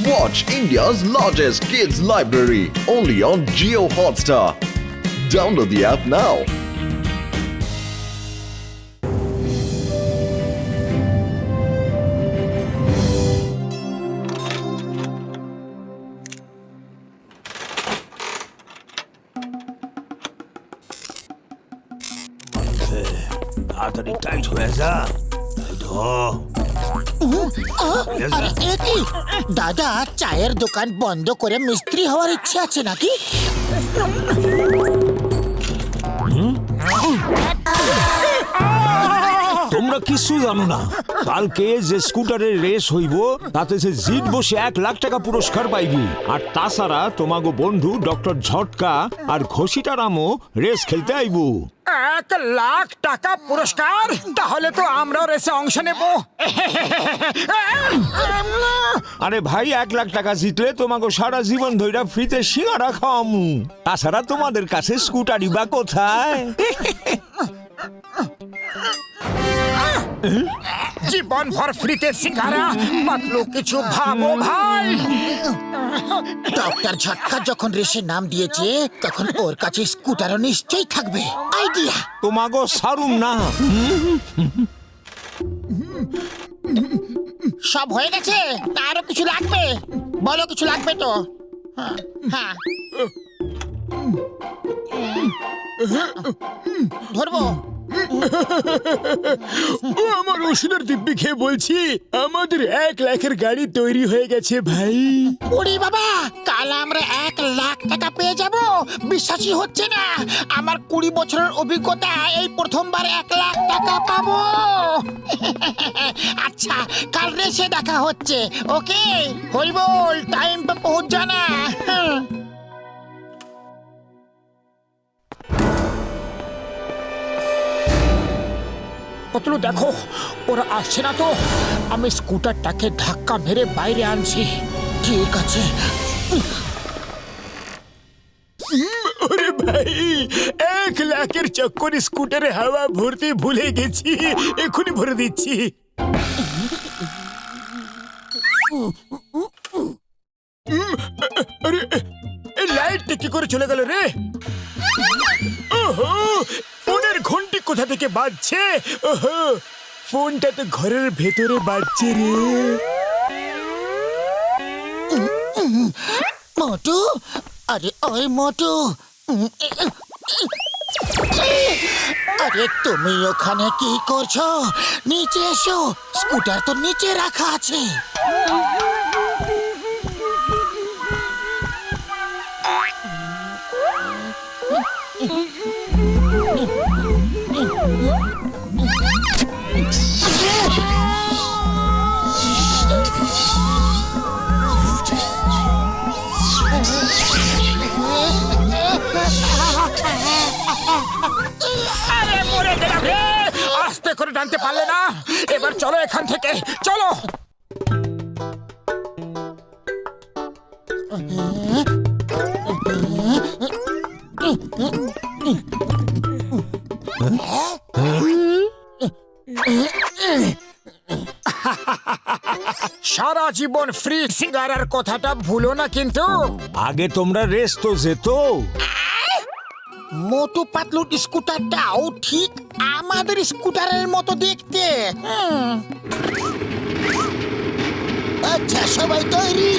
Watch India's largest kids library only on Jio Hotstar. Download the app now. তাড়াতাড়ি tight হয়ে যা। আরে এ কি দাদা, চায়ের দোকান বন্ধ করে মিস্ত্রি হওয়ার ইচ্ছে আছে নাকি? তোমরা কিছু জানো না, কালকে যে স্কুটারের রেস হইব তাতে যে জিতবো সে 1 লাখ টাকা পুরস্কার পাইবি। আর তাছাড়া তোমাগো বন্ধু ডক্টর ঝটকা আর ঘষিটারামও রেস খেলতে আইব। 1 লাখ টাকা পুরস্কার? তাহলে তো আমরাও রেসে অংশ নেব। আরে ভাই, 1 লাখ টাকা জিতলে তোমাকে সারা জীবন ধইরা ফ্রিতে সিঙ্গারা খাওয়ামু। তাছাড়া তোমাদের কাছে স্কুটারই বা কোথায়? জীবন ভর ফ্রিতে সিঙ্গারা, পাতলু কিছু ভাবো ভাই। ডক্টর ঝটকা যখন রেসে নাম দিয়েছে তখন ওর কাছে স্কুটারও নিশ্চয়ই থাকবে। আইডিয়া। তোমাগো সারুম না। সব হয়ে গেছে? আরো কিছু লাগবে? বলো, কিছু লাগবে তো? হ্যাঁ, ধরবো। ও আমার ওষুধের দিব্যি খেয়ে বলছি, আমাদের 1 লাখের গাড়ি তৈরি হয়ে গেছে ভাই। ওরে বাবা, কাল আমরা 1 লাখ টাকা পেয়ে যাব? বিশ্বাসই হচ্ছে না। আমার 20 বছরের অভিজ্ঞতা, এই প্রথমবার 1 লাখ টাকা পাবো। আচ্ছা, কাল রেসে দেখা হচ্ছে। ওকে হরিবল, টাইম पे पहुंच जाना। পাতলু দেখো, ওরা আসছে না তো? আমি স্কুটারটাকে ধাক্কা মেরে বাইরে আনছি। ঠিক আছে। আরে ভাই, 1 লাখের চক্কর স্কুটারে হাওয়া ভরতে ভুলে গেছি, এখনই ভরে দিচ্ছি। আরে এই লাইটটা কি করে চলে গেল রে? ওহো, ফোনের ঘন্টি কোথা থেকে বাজছে? ওহো, ফোনটা তো ঘরের ভেতরে বাজছে রে। মোটু, আরে ওই মোটু, আরে তুমি ওখানে কি করছো? নিচে এসো, স্কুটার তো নিচে রাখা আছে। আরে মরে গেলাম রে! আস্তে করে টানতে পারলে না? এবার চলো এখান থেকে, চলো। সারা জীবন ফ্রি সিঙ্গারার কথাটা ভুলো না কিন্তু। আগে তোমরা রেস তো যেত। মোটু পাতলুর স্কুটারটাও ঠিক আমাদের স্কুটারের মতো দেখতে। আচ্ছা, সবাই তৈরি?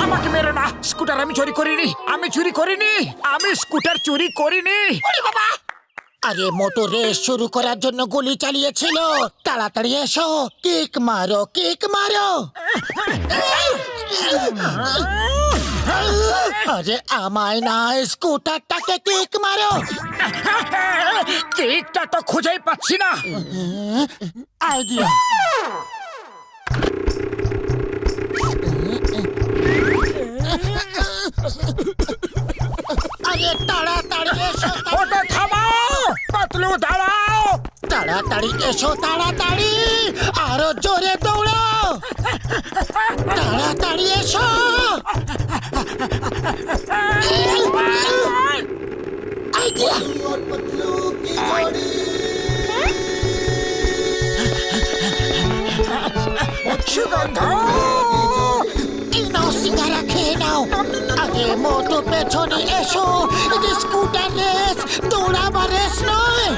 আমাকে মেরো না, স্কুটার আমি চুরি করিনি, আমি চুরি করিনি, আমি স্কুটার চুরি করিনি। বাবা, আরে মোটু রেস শুরু করার জন্য গুলি চালিয়েছিল। তাড়াতাড়ি এসো, কিক মারো, কিক মারো। আরে আমায় না, স্কুটারটাকে কিক মারো। কেকটা তো খুঁজেই পাচ্ছি না। আইডিয়া। আরে তাড়াতাড়ি এসো, ওটা থামাও, পাতলু দাঁড়াও। তাড়াতাড়ি এসো, তাড়াতাড়ি, আরো জোরে দৌড়াও, তাড়াতাড়ি এসো। আইডিয়া। সুগন্ধ এই নাও সিঙ্গারা খেয়ে নাও আগে মোটু পেছনে এসো এটা স্কুটার রেস দৌড়াবার রেস নয়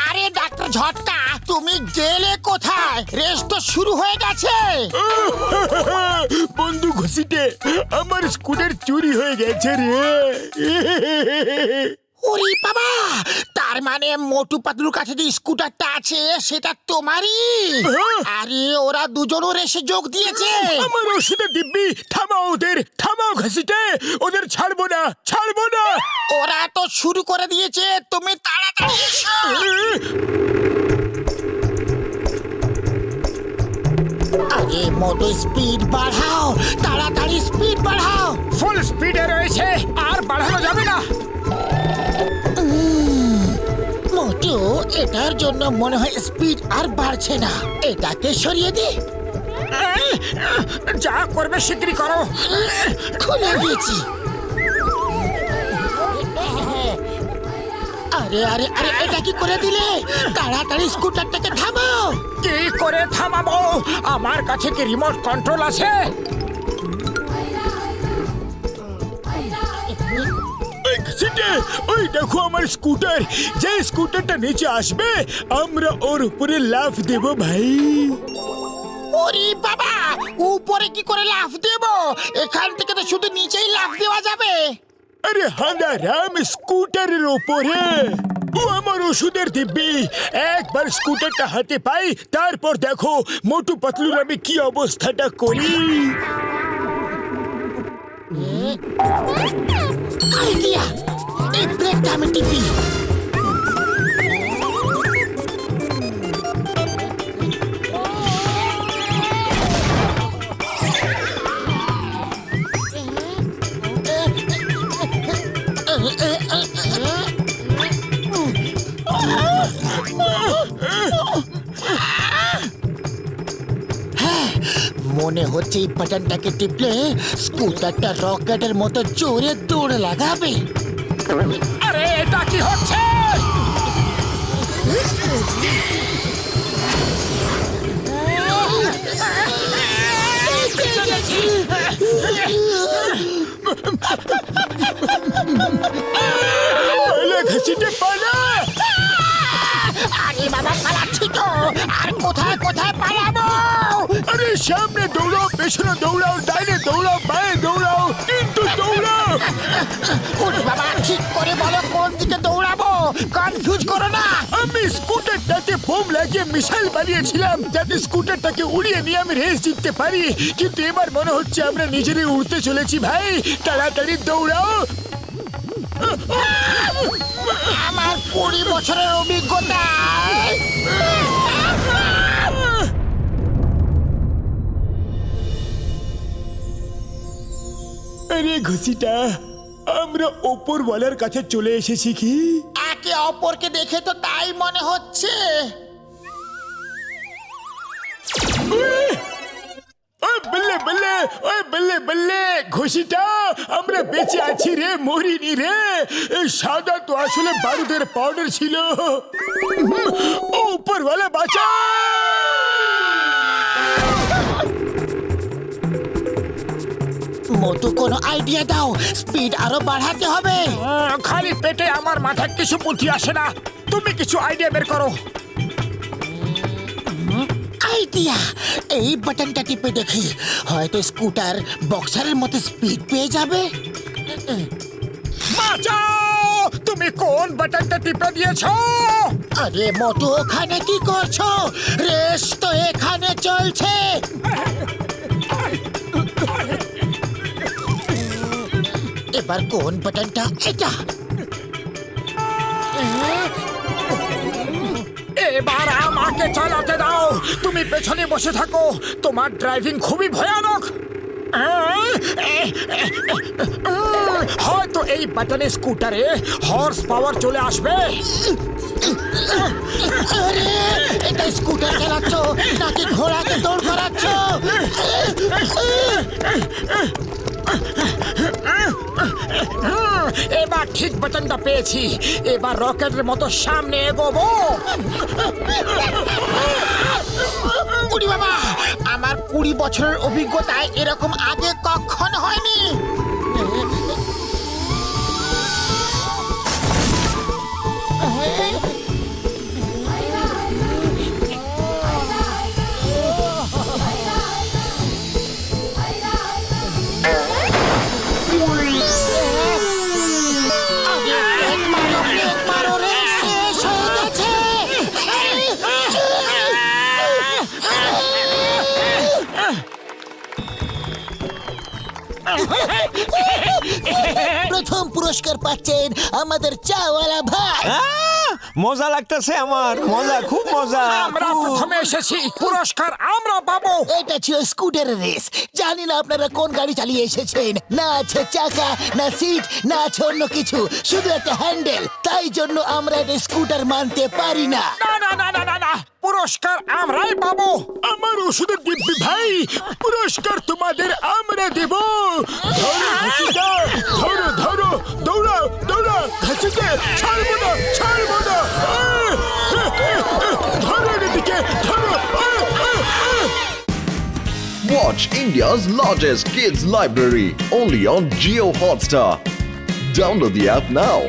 আরে ডাক্তার ঝটকা তুমি গেলে কোথায় রেস তো শুরু হয়ে গেছে বন্ধু ঘষিটে আমার স্কুটার চুরি হয়ে গেছে রে। ওরে বাবা তার মানে মোটু পাতলুর কাছে যে স্কুটারটা আছে সেটা তোমারই আরে ওরা দুজনও রেসে যোগ দিয়েছে আমার ওষুধের দিব্যি থামাও ওদের, থামাও ঘষিটে, ওদের ছাড়বো না, ছাড়বো না। ওরা তো শুরু করে দিয়েছে তুমি তাড়াতাড়ি এসো আরে মোটু স্পিড বাড়াও তাড়াতাড়ি স্পিড বাড়াও ফুল স্পিডে রয়েছে আর বাড়ানো যাবে না। মোটু এটার জন্য মনে হয় স্পিড আর বাড়ছে না এটাকে সরিয়ে দি যা করবে শিগগিরই করো। খুলে দিয়েছি আরে আরে আরে এটা কি করে দিলে তাড়াতাড়ি স্কুটারটাকে থামাও কি করে থামাবো? আমার কাছে কি রিমোট কন্ট্রোল আছে? ওই দেখো আমার স্কুটার, যে স্কুটারটা নিচে আসবে আমরা ওর উপরে লাফ দেব ভাই। ওরে বাবা উপরে কি করে লাফ দেব এখান থেকে তো শুধু নিচেই লাফ দেওয়া যাবে আরে হাঁদারাম স্কুটারের ওপরে ও আমার ওষুধের দিব্যি একবার স্কুটারটা হাতে পাই তারপর দেখো মোটু পাতলুর আমি কি অবস্থাটা করি। আইডিয়া এই ব্রেকটা আমি টিপি মনে হচ্ছে এই বাটনটাকে টিপলে স্কুটারটা রকেটের মতো জোরে দৌড়ে লাগাবে আরে এটা কি হচ্ছে? ঘষিটে পালা। আরে বাবা পালাচ্ছি তো আর কোথায় কোথায় পালাবো আরে সামনে দৌড়াও, পেছনে দৌড়াও, ডাইনে দৌড়াও, বাঁয়ে দৌড়াও, কিন্তু দৌড়াও। ওরে বাবা ঠিক করে বলো কোন দিকে দৌড়াবো কনফিউজ করো না আমি স্কুটারটাকে বোম লাগিয়ে মিসাইল বানিয়েছিলাম যাতে স্কুটারটাকে উড়িয়ে নিয়ে আমি রেস জিততে পারি, কিন্তু এবার মনে হচ্ছে আমরা নিজেরাই উড়তে চলেছি ভাই। তাড়াতাড়ি দৌড়াও। আমার 20 বছরের অভিজ্ঞতা আরে ঘষিটা আমরা ওপরওয়ালার কাছে চলে এসেছি কি? একে অপরকে দেখে তো তাই মনে হচ্ছে বল্লে বল্লে, ওই বল্লে বল্লে ঘষিটা আমরা বেঁচে আছি রে, মরিনি রে। এই সাদা তো আসলে বারুদের পাউডার ছিল। ও উপরওয়ালা বাঁচা। মোটু কোনো আইডিয়া দাও স্পিড আরো বাড়াতে হবে খালি পেটে আমার মাথায় কিছু বুদ্ধি আসে না, তুমি কিছু আইডিয়া বের করো। আইডিয়া এই বাটনটা টিপে দেখি হয়তো স্কুটার বক্সারের মতো স্পিড পেয়ে যাবে বাঁচাও! তুমি কোন বাটনটা টিপে দিয়েছো? আরে মোটু ওখানে কি করছো রেস তো এখানে চলছে এবার কোন বাটনটা এটা এবার আমাকে চালাতে দাও, তুমি পেছনে বসে থাকো, তোমার ড্রাইভিং খুবই ভয়ানক। হয়তো এই বাটনে স্কুটারে হর্স পাওয়ার চলে আসবে। আরে নাকি ঘোড়াকে দৌড় করাচ্ছ? এবার ঠিক বাটনটা পেয়েছি, এবার রকেটের মতো সামনে এগোবো। উড়ি বাবা, আমার 20 বছরের অভিজ্ঞতায় এরকম আগে কখনো হয়নি। মারো রে, শেষ হয়ে গেছে। প্রথম পুরস্কার পাচ্ছেন আমাদের চাওয়ালা ভাই। মজা লাগতেছে আমার, মজা, খুব মজা। আমরা প্রথমে এসেছি, পুরস্কার আমরা পাবো। এটা ছিল স্কুটারের রেস। জানি না আপনারা কোন গাড়ি চালিয়ে এসেছেন। না আছে চাকা, না সিট, না আছে অন্য কিছু, শুধু একটা হ্যান্ডেল। তাই জন্য আমরা এটা স্কুটার মানতে পারি না। না না না না না না, পুরস্কার আমরাই পাবো। আমার ওষুধের দিব্যি ভাই, পুরস্কার তোমাদের আমরা দেব। ধরো ঘসিটা, ধরো ধরো, দৌড়াও দৌড়াও, ঘসিটা ছাড়বো না, ছাড়বো না। ধরো এদিকে, ধরো। Watch India's largest kids library only on Geo Hotstar. Download the app now.